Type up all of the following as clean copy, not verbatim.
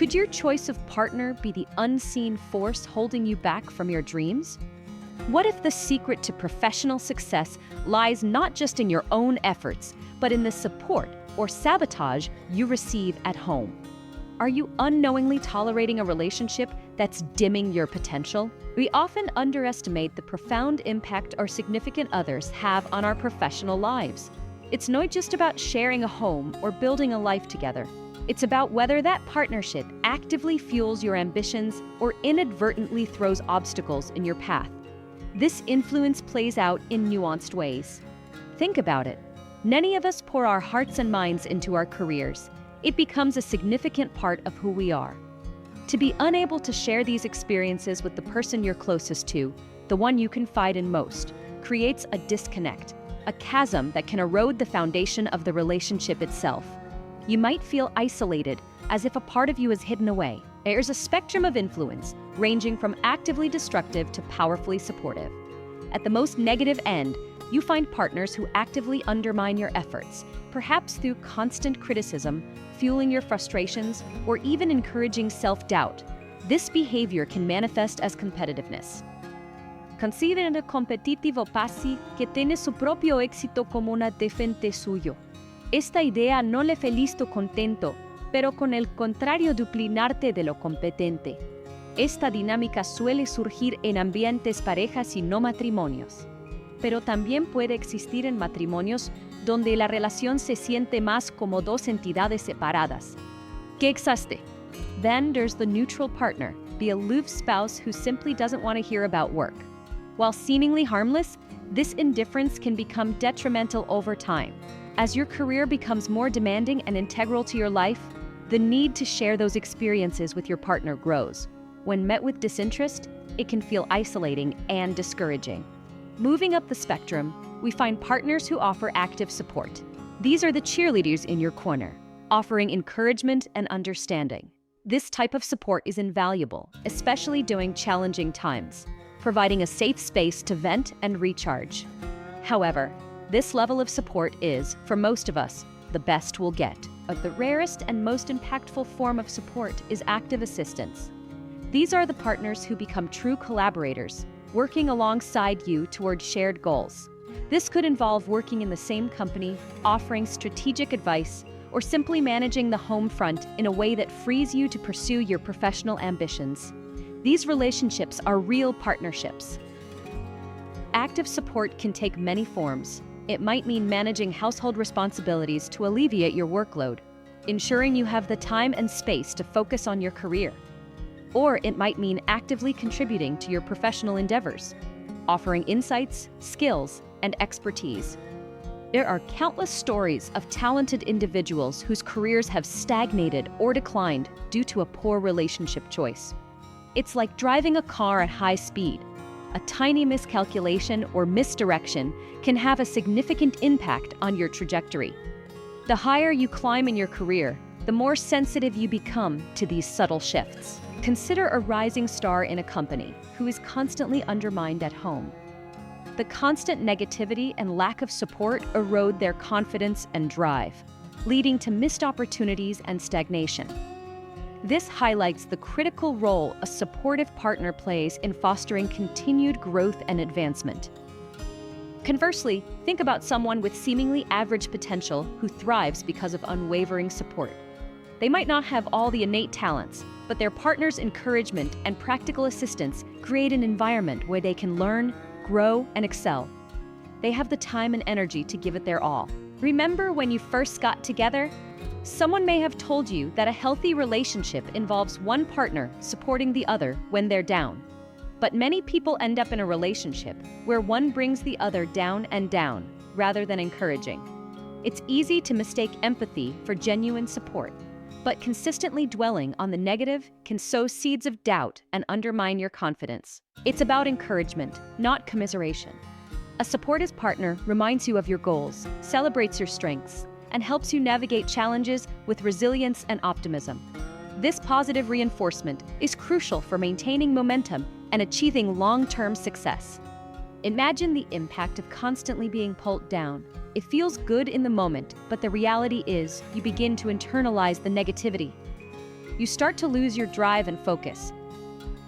Could your choice of partner be the unseen force holding you back from your dreams? What if the secret to professional success lies not just in your own efforts, but in the support or sabotage you receive at home? Are you unknowingly tolerating a relationship that's dimming your potential? We often underestimate the profound impact our significant others have on our professional lives. It's not just about sharing a home or building a life together. It's about whether that partnership actively fuels your ambitions or inadvertently throws obstacles in your path. This influence plays out in nuanced ways. Think about it. Many of us pour our hearts and minds into our careers. It becomes a significant part of who we are. To be unable to share these experiences with the person you're closest to, the one you confide in most, creates a disconnect, a chasm that can erode the foundation of the relationship itself. You might feel isolated, as if a part of you is hidden away. There's a spectrum of influence, ranging from actively destructive to powerfully supportive. At the most negative end, you find partners who actively undermine your efforts, perhaps through constant criticism, fueling your frustrations, or even encouraging self-doubt. This behavior can manifest as competitiveness. Consideren el competitivo pasi que tiene su propio éxito como una defensa suyo. Esta idea no le felisto contento, pero con el contrario duplinarte de lo competente. Esta dinámica suele surgir en ambientes parejas y no matrimonios. Pero también puede existir en matrimonios donde la relación se siente más como dos entidades separadas. ¿Qué existe? Then there's the neutral partner, the aloof spouse who simply doesn't want to hear about work. While seemingly harmless, this indifference can become detrimental over time. As your career becomes more demanding and integral to your life, the need to share those experiences with your partner grows. When met with disinterest, it can feel isolating and discouraging. Moving up the spectrum, we find partners who offer active support. These are the cheerleaders in your corner, offering encouragement and understanding. This type of support is invaluable, especially during challenging times, providing a safe space to vent and recharge. However, this level of support is, for most of us, the best we'll get. But the rarest and most impactful form of support is active assistance. These are the partners who become true collaborators, working alongside you toward shared goals. This could involve working in the same company, offering strategic advice, or simply managing the home front in a way that frees you to pursue your professional ambitions. These relationships are real partnerships. Active support can take many forms. It might mean managing household responsibilities to alleviate your workload, ensuring you have the time and space to focus on your career. Or it might mean actively contributing to your professional endeavors, offering insights, skills, and expertise. There are countless stories of talented individuals whose careers have stagnated or declined due to a poor relationship choice. It's like driving a car at high speed. A tiny miscalculation or misdirection can have a significant impact on your trajectory. The higher you climb in your career, the more sensitive you become to these subtle shifts. Consider a rising star in a company who is constantly undermined at home. The constant negativity and lack of support erode their confidence and drive, leading to missed opportunities and stagnation. This highlights the critical role a supportive partner plays in fostering continued growth and advancement. Conversely, think about someone with seemingly average potential who thrives because of unwavering support. They might not have all the innate talents, but their partner's encouragement and practical assistance create an environment where they can learn, grow, and excel. They have the time and energy to give it their all. Remember when you first got together? Someone may have told you that a healthy relationship involves one partner supporting the other when they're down. But many people end up in a relationship where one brings the other down and down, rather than encouraging. It's easy to mistake empathy for genuine support, but consistently dwelling on the negative can sow seeds of doubt and undermine your confidence. It's about encouragement, not commiseration. A supportive partner reminds you of your goals, celebrates your strengths, and helps you navigate challenges with resilience and optimism. This positive reinforcement is crucial for maintaining momentum and achieving long-term success. Imagine the impact of constantly being pulled down. It feels good in the moment, but the reality is you begin to internalize the negativity. you start to lose your drive and focus.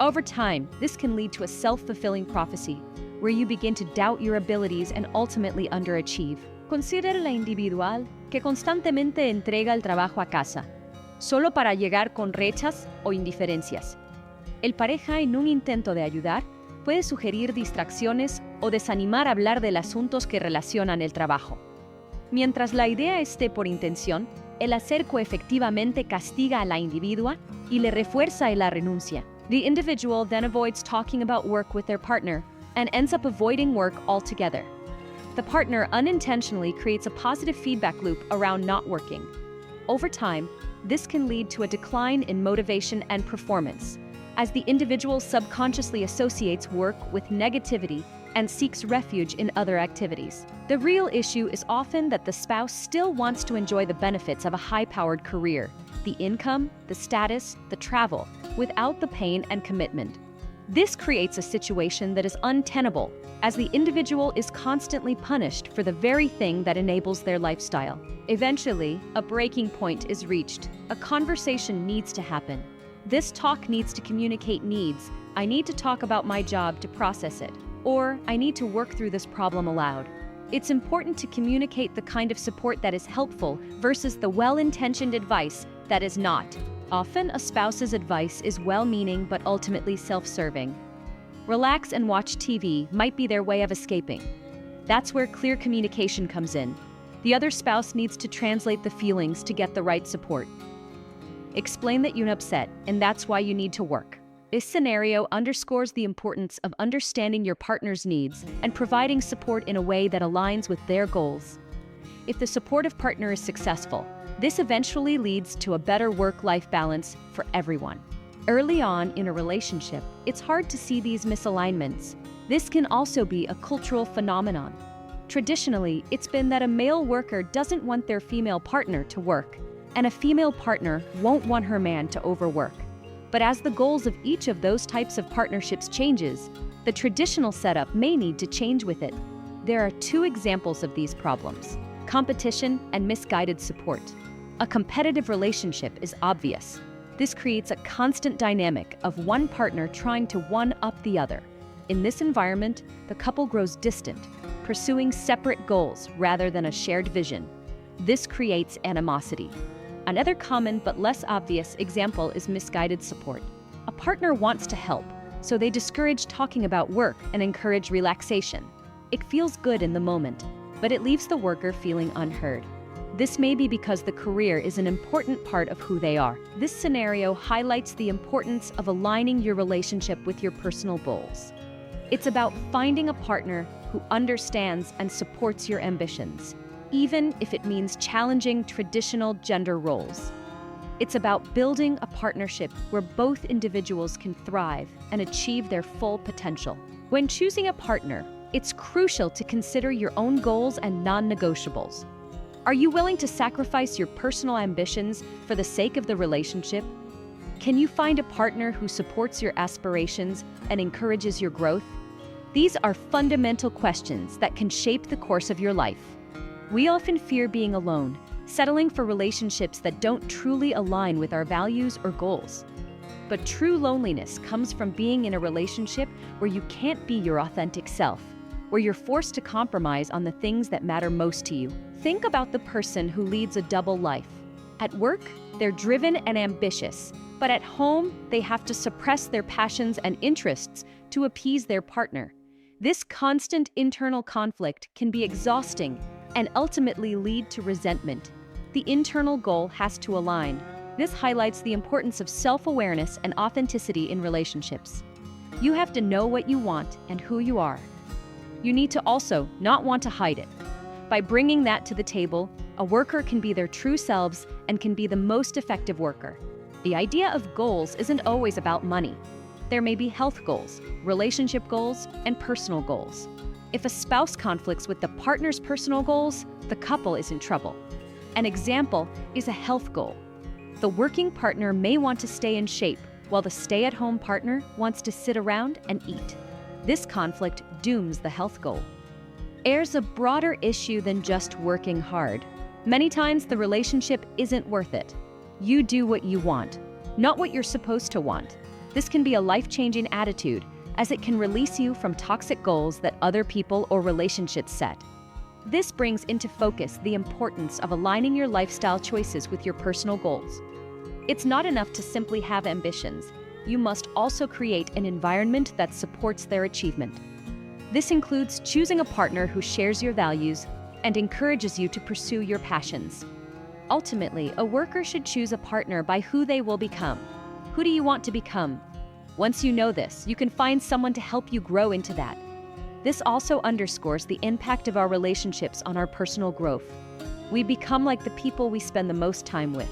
Over time, this can lead to a self-fulfilling prophecy, where you begin to doubt your abilities and ultimately underachieve. Considera la individual que constantemente entrega el trabajo a casa, solo para llegar con rechas o indiferencias. El pareja, en un intento de ayudar, puede sugerir distracciones o desanimar a hablar de asuntos que relacionan el trabajo. Mientras la idea esté por intención, el acerco efectivamente castiga a la individua y le refuerza la renuncia. The individual then avoids talking about work with their partner and ends up avoiding work altogether. The partner unintentionally creates a positive feedback loop around not working. Over time, this can lead to a decline in motivation and performance, as the individual subconsciously associates work with negativity and seeks refuge in other activities. The real issue is often that the spouse still wants to enjoy the benefits of a high-powered career, the income, the status, the travel, without the pain and commitment. This creates a situation that is untenable, as the individual is constantly punished for the very thing that enables their lifestyle. Eventually, a breaking point is reached. A conversation needs to happen. This talk needs to communicate needs. I need to talk about my job to process it, or I need to work through this problem aloud. It's important to communicate the kind of support that is helpful versus the well-intentioned advice that is not. Often, a spouse's advice is well-meaning but ultimately self-serving. Relax and watch TV might be their way of escaping. That's where clear communication comes in. The other spouse needs to translate the feelings to get the right support. Explain that you're upset, and that's why you need to work. This scenario underscores the importance of understanding your partner's needs and providing support in a way that aligns with their goals. If the supportive partner is successful, this eventually leads to a better work-life balance for everyone. Early on in a relationship, it's hard to see these misalignments. This can also be a cultural phenomenon. Traditionally, it's been that a male worker doesn't want their female partner to work, and a female partner won't want her man to overwork. But as the goals of each of those types of partnerships changes, the traditional setup may need to change with it. There are two examples of these problems: competition and misguided support. A competitive relationship is obvious. This creates a constant dynamic of one partner trying to one-up the other. In this environment, the couple grows distant, pursuing separate goals rather than a shared vision. This creates animosity. Another common but less obvious example is misguided support. A partner wants to help, so they discourage talking about work and encourage relaxation. It feels good in the moment, but it leaves the worker feeling unheard. This may be because the career is an important part of who they are. This scenario highlights the importance of aligning your relationship with your personal goals. It's about finding a partner who understands and supports your ambitions, even if it means challenging traditional gender roles. It's about building a partnership where both individuals can thrive and achieve their full potential. When choosing a partner, it's crucial to consider your own goals and non-negotiables. Are you willing to sacrifice your personal ambitions for the sake of the relationship? Can you find a partner who supports your aspirations and encourages your growth? These are fundamental questions that can shape the course of your life. We often fear being alone, settling for relationships that don't truly align with our values or goals. But true loneliness comes from being in a relationship where you can't be your authentic self, where you're forced to compromise on the things that matter most to you. Think about the person who leads a double life. At work, they're driven and ambitious, but at home, they have to suppress their passions and interests to appease their partner. This constant internal conflict can be exhausting and ultimately lead to resentment. The internal goal has to align. This highlights the importance of self-awareness and authenticity in relationships. You have to know what you want and who you are. You need to also not want to hide it. By bringing that to the table, a worker can be their true selves and can be the most effective worker. The idea of goals isn't always about money. There may be health goals, relationship goals, and personal goals. If a spouse conflicts with the partner's personal goals, the couple is in trouble. An example is a health goal. The working partner may want to stay in shape, while the stay-at-home partner wants to sit around and eat. This conflict dooms the health goal. There's a broader issue than just working hard. Many times the relationship isn't worth it. You do what you want. not what you're supposed to want. This can be a life-changing attitude, as it can release you from toxic goals that other people or relationships set. This brings into focus the importance of aligning your lifestyle choices with your personal goals. It's not enough to simply have ambitions. You must also create an environment that supports their achievement. This includes choosing a partner who shares your values and encourages you to pursue your passions. Ultimately, a worker should choose a partner by who they will become. Who do you want to become? Once you know this, you can find someone to help you grow into that. This also underscores the impact of our relationships on our personal growth. We become like the people we spend the most time with.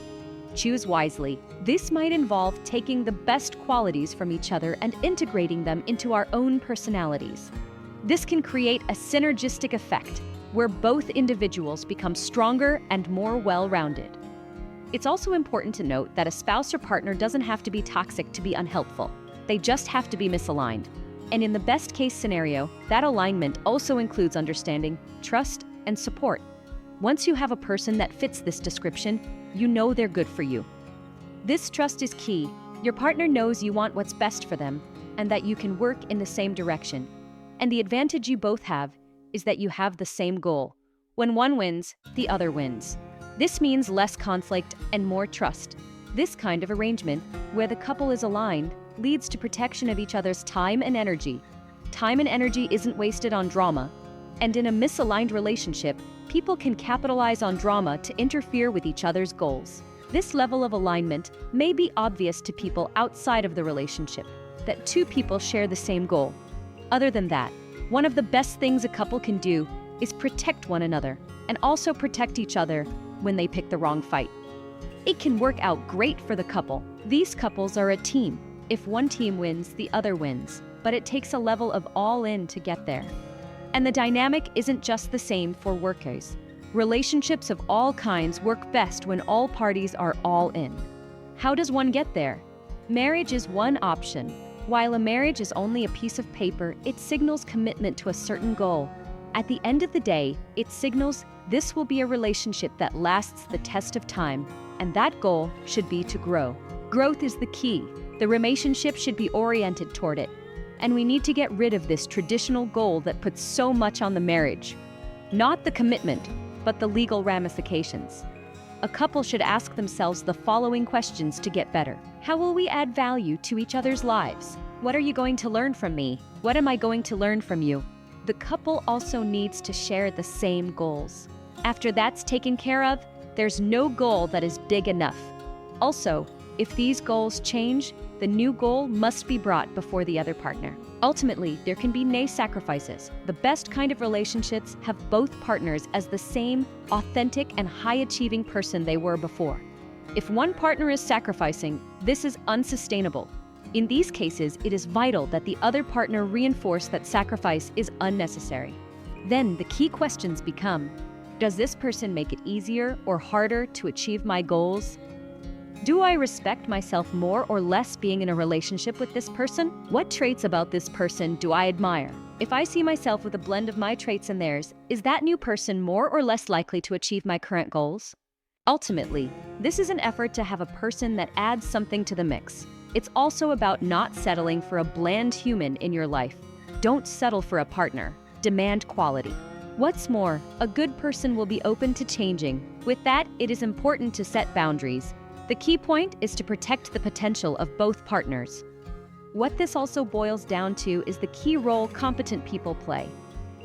Choose wisely. This might involve taking the best qualities from each other and integrating them into our own personalities. This can create a synergistic effect where both individuals become stronger and more well-rounded. It's also important to note that a spouse or partner doesn't have to be toxic to be unhelpful. They just have to be misaligned. And in the best-case scenario, that alignment also includes understanding, trust, and support. Once you have a person that fits this description, you know they're good for you. This trust is key. Your partner knows you want what's best for them and that you can work in the same direction. And the advantage you both have is that you have the same goal. When one wins, the other wins. This means less conflict and more trust. This kind of arrangement, where the couple is aligned, leads to protection of each other's time and energy. Time and energy isn't wasted on drama. And in a misaligned relationship, people can capitalize on drama to interfere with each other's goals. This level of alignment may be obvious to people outside of the relationship, that two people share the same goal. Other than that, one of the best things a couple can do is protect one another and also protect each other when they pick the wrong fight. It can work out great for the couple. These couples are a team. If one team wins, the other wins, but it takes a level of all in to get there. And the dynamic isn't just the same for workers. Relationships of all kinds work best when all parties are all in. How does one get there? Marriage is one option. While a marriage is only a piece of paper, it signals commitment to a certain goal. At the end of the day, it signals this will be a relationship that lasts the test of time, and that goal should be to grow. Growth is the key. The relationship should be oriented toward it. And we need to get rid of this traditional goal that puts so much on the marriage. Not the commitment, but the legal ramifications. A couple should ask themselves the following questions to get better. How will we add value to each other's lives? What are you going to learn from me? What am I going to learn from you? The couple also needs to share the same goals. After that's taken care of, there's no goal that is big enough. Also, if these goals change, the new goal must be brought before the other partner. Ultimately, there can be no sacrifices. The best kind of relationships have both partners as the same authentic and high-achieving person they were before. If one partner is sacrificing, this is unsustainable. In these cases, it is vital that the other partner reinforce that sacrifice is unnecessary. Then the key questions become, does this person make it easier or harder to achieve my goals? Do I respect myself more or less being in a relationship with this person? What traits about this person do I admire? If I see myself with a blend of my traits and theirs, is that new person more or less likely to achieve my current goals? Ultimately, this is an effort to have a person that adds something to the mix. It's also about not settling for a bland human in your life. Don't settle for a partner. Demand quality. What's more, a good person will be open to changing. With that, it is important to set boundaries. The key point is to protect the potential of both partners. What this also boils down to is the key role competent people play.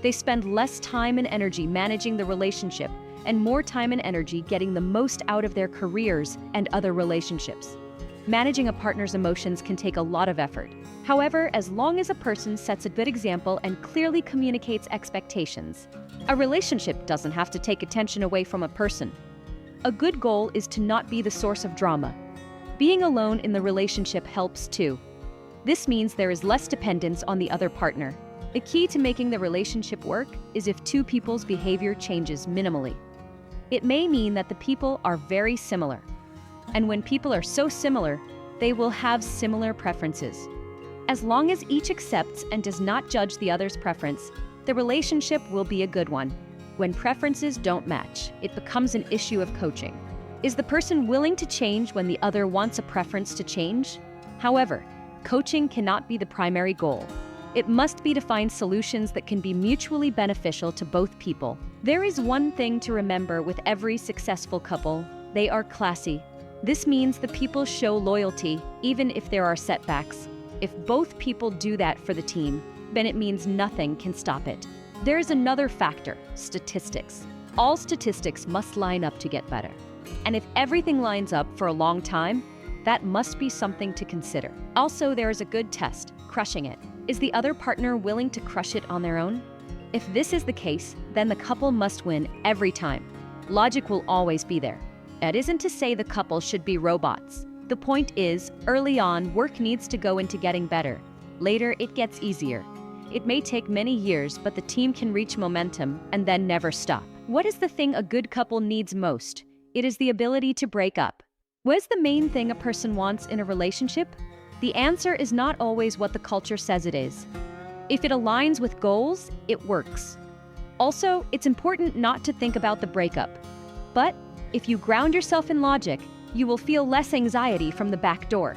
They spend less time and energy managing the relationship and more time and energy getting the most out of their careers and other relationships. Managing a partner's emotions can take a lot of effort. However, as long as a person sets a good example and clearly communicates expectations, a relationship doesn't have to take attention away from a person. A good goal is to not be the source of drama. Being alone in the relationship helps too. This means there is less dependence on the other partner. The key to making the relationship work is if two people's behavior changes minimally. It may mean that the people are very similar. And when people are so similar, they will have similar preferences. As long as each accepts and does not judge the other's preference, the relationship will be a good one. When preferences don't match, it becomes an issue of coaching. Is the person willing to change when the other wants a preference to change? However, coaching cannot be the primary goal. It must be to find solutions that can be mutually beneficial to both people. There is one thing to remember with every successful couple: they are classy. This means the people show loyalty, even if there are setbacks. If both people do that for the team, then it means nothing can stop it. There is another factor: statistics. All statistics must line up to get better. And if everything lines up for a long time, that must be something to consider. Also, there is a good test: crushing it. Is the other partner willing to crush it on their own? If this is the case, then the couple must win every time. Logic will always be there. That isn't to say the couple should be robots. The point is, early on, work needs to go into getting better. Later, it gets easier. It may take many years, but the team can reach momentum and then never stop. What is the thing a good couple needs most? It is the ability to break up. What is the main thing a person wants in a relationship? The answer is not always what the culture says it is. If it aligns with goals, it works. Also, it's important not to think about the breakup. But if you ground yourself in logic, you will feel less anxiety from the back door.